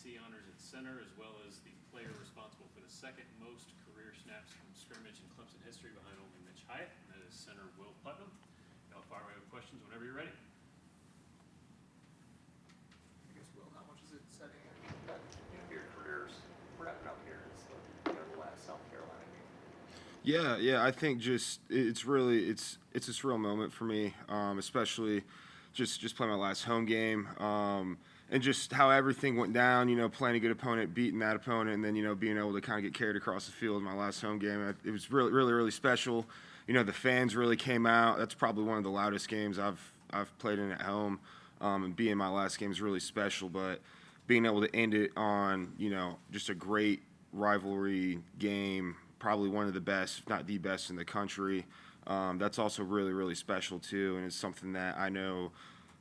SEC honors at center, as well as the player responsible for the second most career snaps from scrimmage in Clemson history behind only Mitch Hyatt, and that is center Will Putnam. Y'all fire away with questions whenever you're ready. I guess, Will, how much is it setting that your career's wrapping up here? It's the last South Carolina game. Yeah. I think it's a surreal moment for me, especially just playing my last home game, and just how everything went down. Playing a good opponent, beating that opponent, and then being able to kind of get carried across the field in my last home game. It was really special. The fans really came out. That's probably one of the loudest games I've played in at home, and being my last game is really special. But being able to end it on just a great rivalry game, probably one of the best, if not the best in the country. That's also really special too, and it's something that I know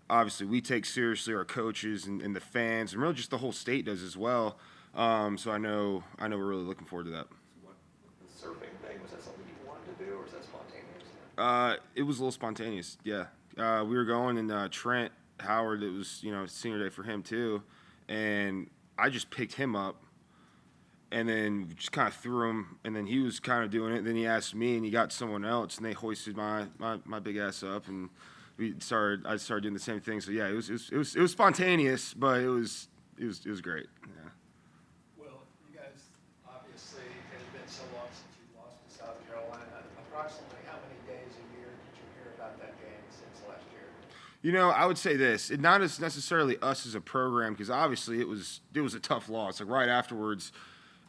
obviously we take seriously, our coaches and the fans, and really just the whole state does as well. So I know we're really looking forward to that. So what the surfing thing, was that something you wanted to do, or was that spontaneous? It was a little spontaneous, yeah. We were going, and Trent Howard, it was senior day for him too, and I just picked him up and then just kind of threw him, and then he was kind of doing it. And then he asked me, and he got someone else, and they hoisted my big ass up, and I started doing the same thing. So yeah, it was spontaneous, but it was great. Yeah. Well, you guys, obviously, it has been so long since you lost to South Carolina. Approximately how many days a year did you hear about that game since last year? I would say this, not as necessarily us as a program, because obviously it was a tough loss. Like right afterwards,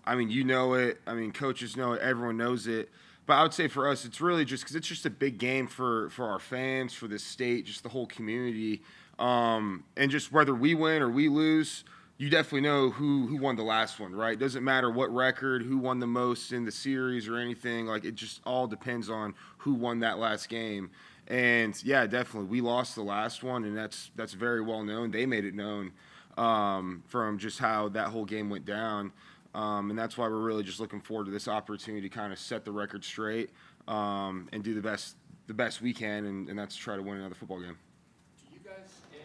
it. Coaches know it. Everyone knows it. But I would say for us, it's really just because it's just a big game for our fans, for the state, just the whole community. And just whether we win or we lose, you definitely know who won the last one, right? It doesn't matter what record, who won the most in the series or anything. Like, it just all depends on who won that last game. And, yeah, definitely, we lost the last one, and that's very well known. They made it known from just how that whole game went down. And that's why we're really just looking forward to this opportunity to kind of set the record straight and do the best we can, and that's try to win another football game. Do you guys in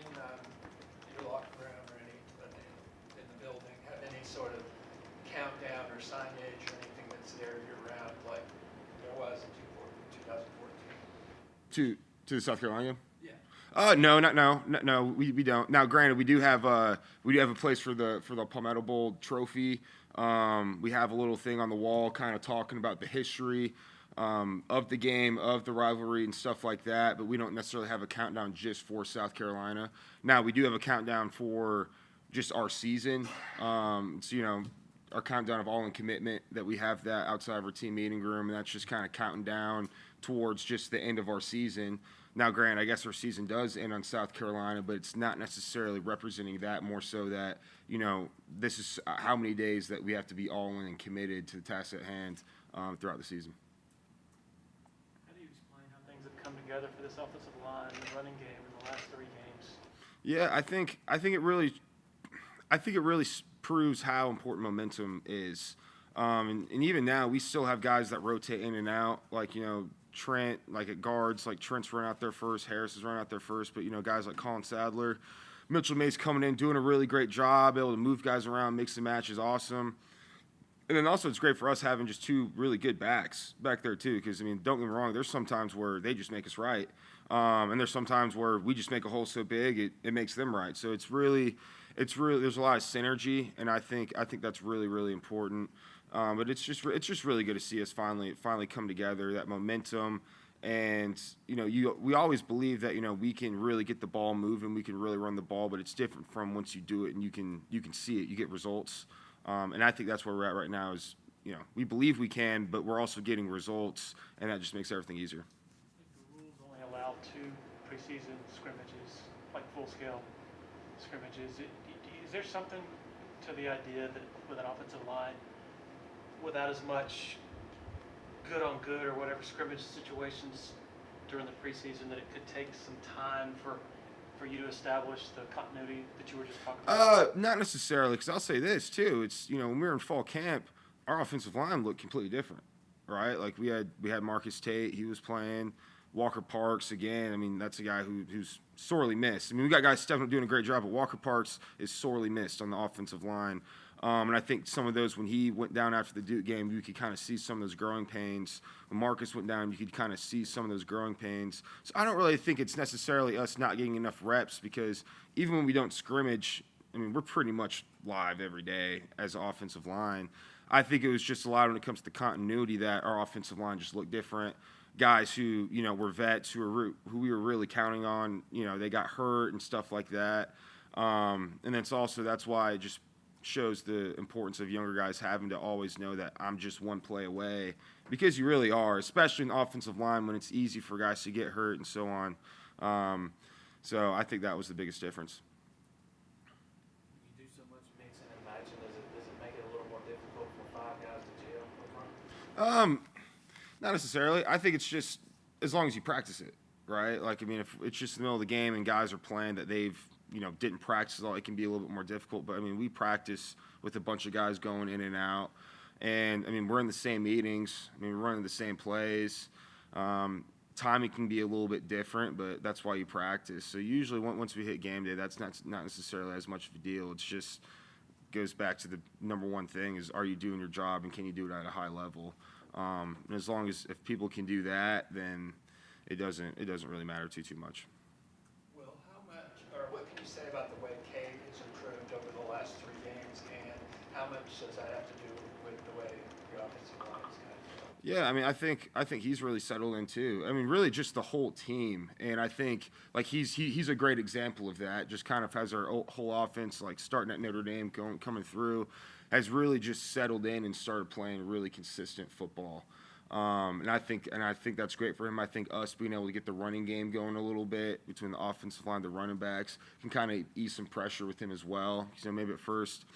your locker room or in the building have any sort of countdown or signage or anything that's there year-round like there was in 2014? To the South Carolina game? Yeah. No, we don't. Now, granted, we do have a place for the Palmetto Bowl trophy. We have a little thing on the wall kind of talking about the history of the game, of the rivalry and stuff like that, but we don't necessarily have a countdown just for South Carolina. Now, we do have a countdown for just our season. Our countdown of all in commitment, that we have that outside of our team meeting room, and that's just kind of counting down towards just the end of our season. Now, granted, I guess our season does end on South Carolina, but it's not necessarily representing that, more so that, this is how many days that we have to be all in and committed to the task at hand throughout the season. How do you explain how things have come together for this offensive line, the running game in the last 3 games? Yeah, I think it really proves how important momentum is. And even now, we still have guys that rotate in and out, like, Trent, like at guards, like Trent's run out there first, Harris is running out there first, but guys like Colin Sadler, Mitchell Mays coming in, doing a really great job, able to move guys around, mix and match is awesome. And then also it's great for us having just 2 really good backs back there too, because don't get me wrong, there's some times where they just make us right, and there's some times where we just make a hole so big it makes them right. So it's really there's a lot of synergy, and I think that's really important. But it's just really good to see us finally come together, that momentum. And, we always believe that, we can really get the ball moving, we can really run the ball, but it's different from once you do it and you can see it, you get results. And I think that's where we're at right now is, we believe we can, but we're also getting results, and that just makes everything easier. The rules only allow 2 preseason scrimmages, like full-scale scrimmages. Is there something to the idea that with an offensive line, without as much good on good or whatever scrimmage situations during the preseason, that it could take some time for you to establish the continuity that you were just talking about? Not necessarily, because I'll say this too. It's when we were in fall camp, our offensive line looked completely different, right? Like we had Marcus Tate, he was playing. Walker Parks, again, I mean, that's a guy who's sorely missed. I mean, we got guys stepping up doing a great job, but Walker Parks is sorely missed on the offensive line. And I think some of those, when he went down after the Duke game, you could kind of see some of those growing pains. When Marcus went down, you could kind of see some of those growing pains. So I don't really think it's necessarily us not getting enough reps, because even when we don't scrimmage, I mean, we're pretty much live every day as an offensive line. I think it was just a lot when it comes to continuity that our offensive line just looked different. Guys who, were vets, who we were really counting on, they got hurt and stuff like that. And that's why it just shows the importance of younger guys having to always know that I'm just one play away, because you really are, especially in the offensive line when it's easy for guys to get hurt and so on. So I think that was the biggest difference. You do so much mixing and matching, does it make it a little more difficult for 5 guys to gel? Not necessarily. I think it's just as long as you practice it, right? Like, I mean, if it's just the middle of the game and guys are playing that they've, didn't practice at all, it can be a little bit more difficult. But, I mean, we practice with a bunch of guys going in and out. And, I mean, we're in the same meetings. I mean, we're running the same plays. Timing can be a little bit different, but that's why you practice. So usually once we hit game day, that's not necessarily as much of a deal. It's just goes back to the number one thing is, are you doing your job and can you do it at a high level? And as long as if people can do that, then it doesn't really matter too much. Well, how much, or what can you say about the way Cade has improved over the last 3 games, and how much does that have to do with the way your offensive line is kind of? Yeah, I mean, I think he's really settled in too. I mean, really just the whole team, and I think like he's a great example of that. Just kind of has our whole offense, like starting at Notre Dame, coming through, has really just settled in and started playing really consistent football. And I think that's great for him. I think us being able to get the running game going a little bit between the offensive line, the running backs, can kind of ease some pressure with him as well. Maybe at first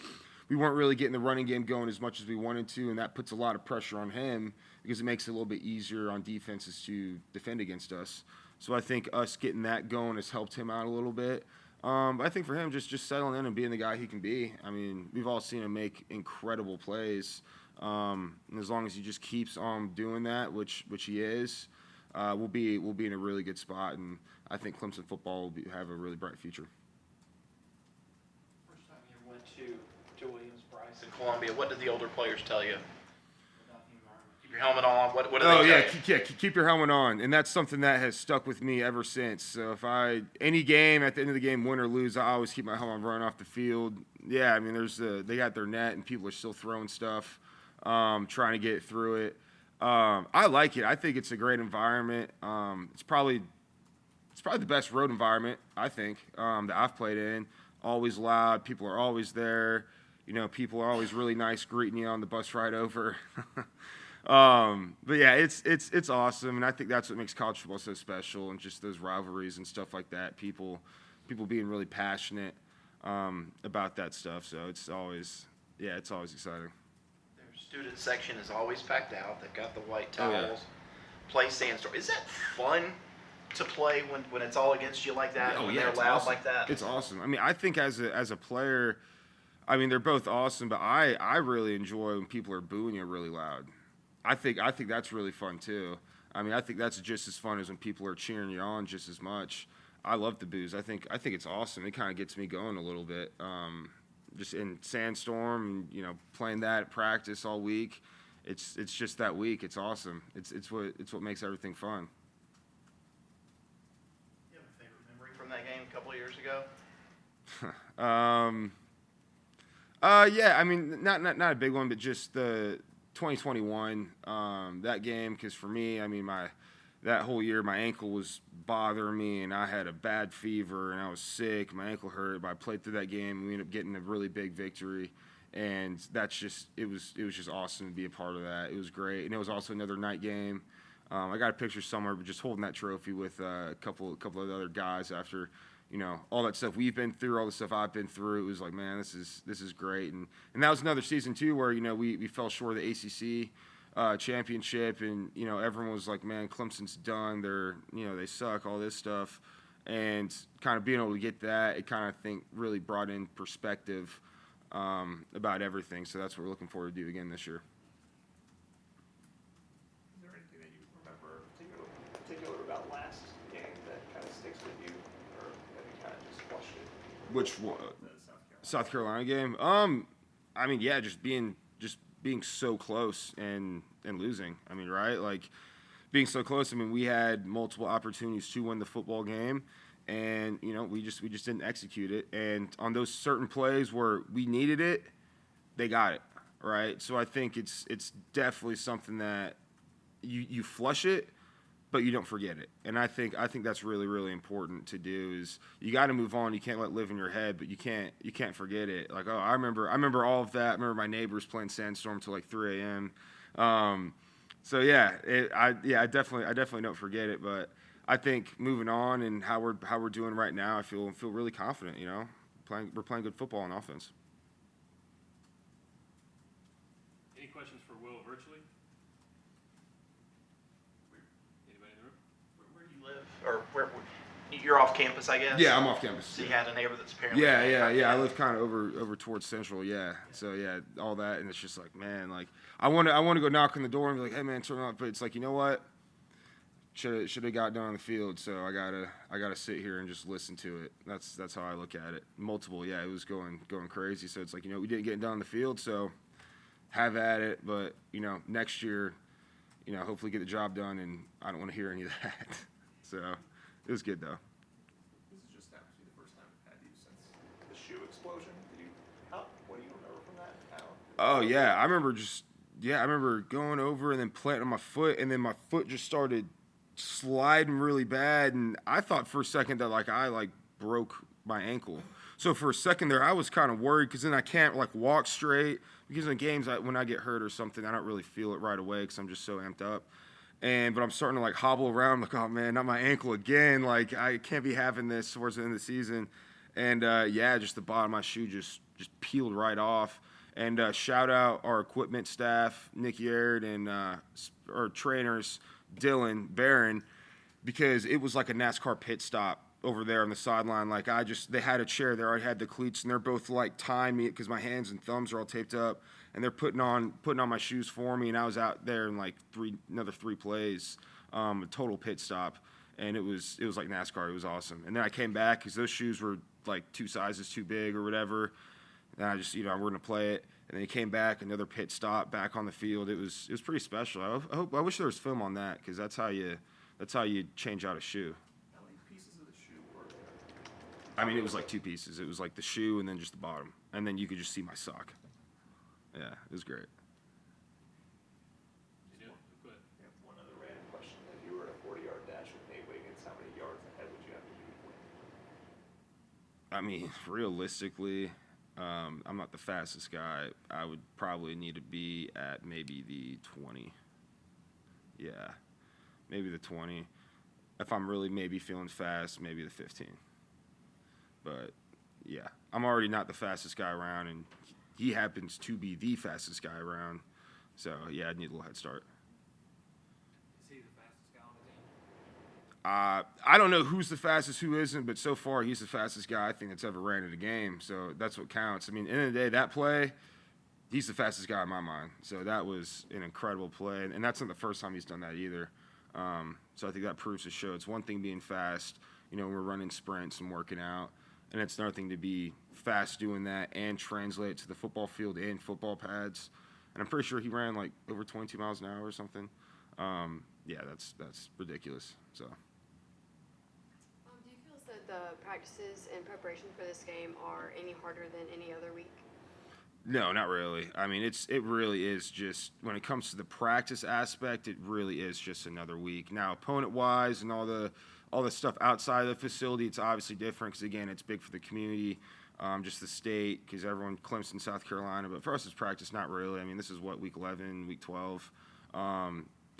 we weren't really getting the running game going as much as we wanted to, and that puts a lot of pressure on him because it makes it a little bit easier on defenses to defend against us. So I think us getting that going has helped him out a little bit. But I think for him, just settling in and being the guy he can be. I mean, we've all seen him make incredible plays. And as long as he just keeps on doing that, which he is, we'll be in a really good spot. And I think Clemson football will have a really bright future. First time you went to Williams Bryce In Columbia, what did the older players tell you? about the environment. Keep your helmet on. What do they tell you? Keep your helmet on, and that's something that has stuck with me ever since. So if any game at the end of the game, win or lose, I always keep my helmet on running off the field. Yeah, I mean, they got their net, and people are still throwing stuff, trying to get through it. I like it. I think it's a great environment. It's probably the best road environment I think that I've played in. Always loud. People are always there. People are always really nice greeting you on the bus ride over. But yeah, it's awesome, and I think that's what makes college football so special, and just those rivalries and stuff like that. People being really passionate about that stuff. So it's always exciting. Their student section is always packed out. They've got the white Oh, towels. yeah. Play Sandstorm. Is that fun to play when it's all against you like that? Oh, when yeah, they're it's loud awesome. like that? It's awesome. I mean, I think as a player, I mean, they're both awesome, but I really enjoy when people are booing you really loud. I think that's really fun too. I mean, I think that's just as fun as when people are cheering you on just as much. I love the boos. I think it's awesome. It kind of gets me going a little bit. Just in Sandstorm, playing that at practice all week. It's just that week. It's awesome. It's what makes everything fun. You have a favorite memory from that game a couple of years ago? Yeah, I mean, not a big one, but just the 2021 that game, because for me, I mean, that whole year my ankle was bothering me, and I had a bad fever, and I was sick. My ankle hurt, but I played through that game, and we ended up getting a really big victory, and it was just awesome to be a part of that. It was great, and it was also another night game. I got a picture somewhere, but just holding that trophy with a couple of the other guys after. All that stuff we've been through, all the stuff I've been through. It was like, man, this is great. And that was another season too where, we fell short of the ACC championship, and, everyone was like, man, Clemson's done. They suck, all this stuff. And kind of being able to get that, it kind of really brought in perspective about everything. So that's what we're looking forward to do again this year. Is there anything that you remember particular about Which one? The South Carolina. South Carolina game. I mean, yeah, just being so close and losing. I mean, right? Like being so close. I mean, we had multiple opportunities to win the football game, and we just didn't execute it. And on those certain plays where we needed it, they got it, right? So I think it's definitely something that you flush it, but you don't forget it. And I think that's really, really important to do. Is you got to move on. You can't let it live in your head, but you can't forget it. Like, oh, I remember all of that. I remember my neighbors playing Sandstorm till like 3 a.m. So yeah, I definitely don't forget it. But I think moving on and how we're doing right now, I feel really confident. We're playing good football on offense. Any questions for Will virtually? Anybody in the room? Where do you live? Or where you're off campus, I guess? Yeah, I'm off campus. So you had a neighbor that's apparently. Yeah. I live kind of over towards Central. Yeah. So yeah, all that, and it's just like, man, like I want to go knock on the door and be like, hey man, turn on. But it's like, you know what? Should have got done on the field. So I gotta sit here and just listen to it. That's how I look at it. Multiple, yeah, it was going crazy. So it's like, we didn't get it done on the field, so have at it. But next year, hopefully get the job done, and I don't want to hear any of that. So it was good though. This is just happens to be the first time I've had you since the shoe explosion. What do you remember from that? Oh yeah, I remember going over and then planting on my foot, and then my foot just started sliding really bad, and I thought for a second that I broke my ankle. So for a second there, I was kind of worried because then I can't walk straight, because in games when I get hurt or something, I don't really feel it right away because I'm just so amped up. But I'm starting to hobble around, like, oh man, not my ankle again. Like, I can't be having this towards the end of the season. And just the bottom of my shoe just peeled right off. And shout out our equipment staff, Nick Yaird, and our trainers, Dylan Barron, because it was like a NASCAR pit stop over there on the sideline. They had a chair there. I had the cleats, and they're both tying me because my hands and thumbs are all taped up, and they're putting on my shoes for me. And I was out there in another 3 plays, a total pit stop, and it was like NASCAR. It was awesome. And then I came back because those shoes were 2 sizes too big or whatever. And I just we're gonna play it. And then he came back, another pit stop, back on the field. It was pretty special. I wish there was film on that, because that's how you change out a shoe. How many pieces of the shoe were there? I mean, it was 2 pieces. It was the shoe and then just the bottom, and then you could just see my sock. Yeah, it was great. Go ahead. Yeah, one other random question. If you were at a 40-yard dash with Nate Wiggins, how many yards ahead would you have to be to win? I mean, realistically, I'm not the fastest guy. I would probably need to be at maybe the 20. Yeah, maybe the 20. If I'm really maybe feeling fast, maybe the 15. But, yeah, I'm already not the fastest guy around, and he happens to be the fastest guy around. So, yeah, I'd need a little head start. Is he the fastest guy on the team? I don't know who's the fastest, who isn't, but so far he's the fastest guy I think that's ever ran in a game. So that's what counts. I mean, at the end of the day, that play, he's the fastest guy in my mind. So that was an incredible play, and that's not the first time he's done that either. So I think that proves to show it's one thing being fast, when we're running sprints and working out, and it's another thing to be fast doing that and translate it to the football field and football pads. And I'm pretty sure he ran over 22 miles an hour or something. Yeah, that's ridiculous. So. Do you feel that the practices and preparation for this game are any harder than any other week? No, not really. I mean, it really is just, when it comes to the practice aspect, it really is just another week. Now, opponent-wise and all the stuff outside of the facility, it's obviously different because, again, it's big for the community, just the state, because everyone, Clemson, South Carolina. But for us, it's practice, not really. I mean, this is week 11, week 12.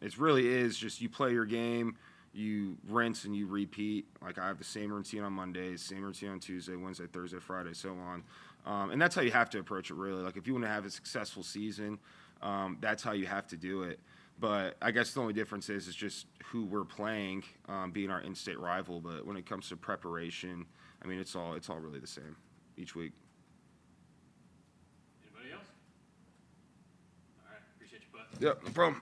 It really is just you play your game, you rinse and you repeat. I have the same routine on Mondays, same routine on Tuesday, Wednesday, Thursday, Friday, so on. And that's how you have to approach it, really. If you want to have a successful season, that's how you have to do it. But I guess the only difference is just who we're playing, being our in-state rival. But when it comes to preparation, I mean, it's all really the same each week. Anybody else? All right, appreciate you, bud. Yep, no problem.